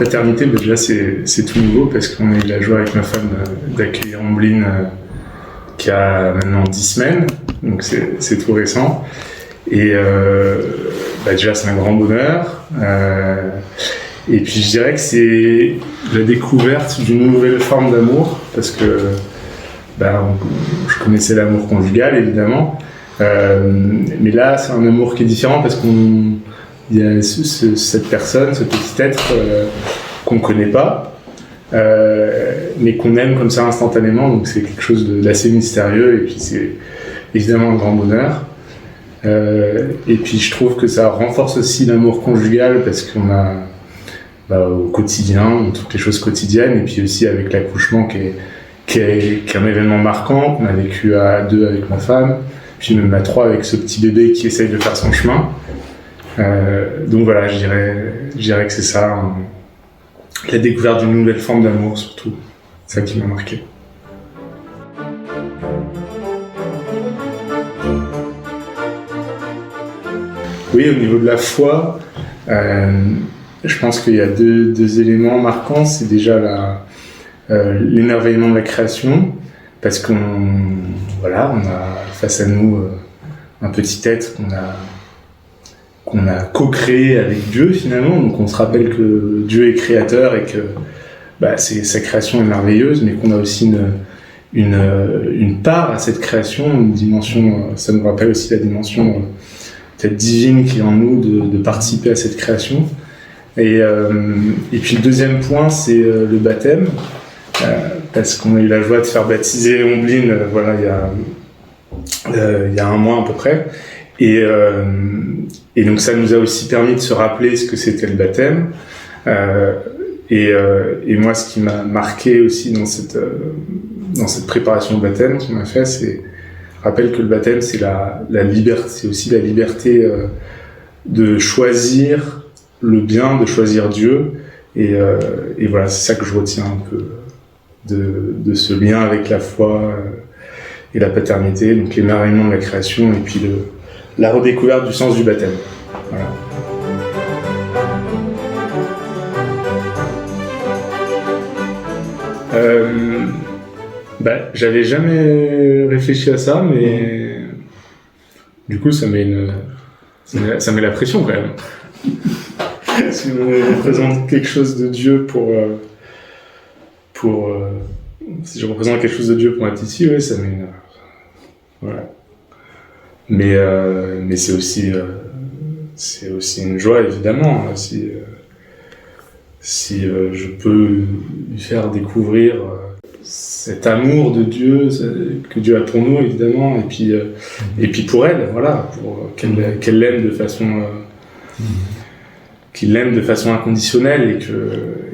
paternité, déjà c'est tout nouveau parce qu'on a eu la joie avec ma femme d'accueillir Ombline qui a maintenant 10 semaines, donc c'est tout récent. Et déjà c'est un grand bonheur. Et puis je dirais que c'est la découverte d'une nouvelle forme d'amour, parce que je connaissais l'amour conjugal évidemment, mais là c'est un amour qui est différent parce qu'il y a cette personne, ce petit être qu'on ne connaît pas, mais qu'on aime comme ça instantanément, donc c'est quelque chose d'assez mystérieux, et puis c'est évidemment un grand bonheur. Et puis je trouve que ça renforce aussi l'amour conjugal parce qu'on a au quotidien, toutes les choses quotidiennes, et puis aussi avec l'accouchement qui est un événement marquant qu'on a vécu à 2 avec ma femme, puis même à 3 avec ce petit bébé qui essaye de faire son chemin. Donc voilà, je dirais que c'est ça, la découverte d'une nouvelle forme d'amour surtout, c'est ça qui m'a marqué. Oui, au niveau de la foi, je pense qu'il y a deux éléments marquants. C'est déjà l'émerveillement de la création, parce qu'on a face à nous un petit être qu'on a co-créé avec Dieu finalement. Donc on se rappelle que Dieu est créateur et que sa création est merveilleuse, mais qu'on a aussi une part à cette création, une dimension. Ça nous rappelle aussi la dimension peut-être divine qui est en nous de participer à cette création. Et puis le deuxième point, c'est le baptême, parce qu'on a eu la joie de faire baptiser Ombline il y a un mois à peu près, et donc ça nous a aussi permis de se rappeler ce que c'était le baptême, et moi ce qui m'a marqué aussi dans cette préparation de baptême qu'on a fait, c'est rappelle que le baptême c'est la liberté, c'est aussi la liberté de choisir le bien, de choisir Dieu, et voilà, c'est ça que je retiens un peu de ce lien avec la foi et la paternité, donc l'émerveillement de la création, et puis la redécouverte du sens du baptême. Voilà. J'avais jamais réfléchi à ça, mais du coup ça met la pression quand même. Si on représente quelque chose de Dieu si je représente quelque chose de Dieu pour ma petite fille, ça met une... Voilà. Mais c'est aussi une joie évidemment, si je peux lui faire découvrir cet amour de Dieu que Dieu a pour nous évidemment, et puis pour elle, voilà, pour qu'elle l'aime de façon qu'il l'aime de façon inconditionnelle, et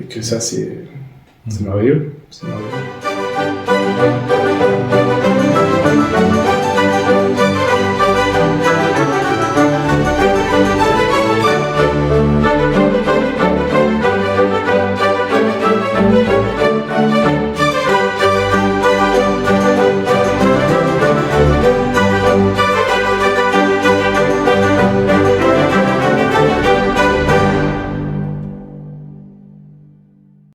que ça c'est merveilleux. C'est merveilleux.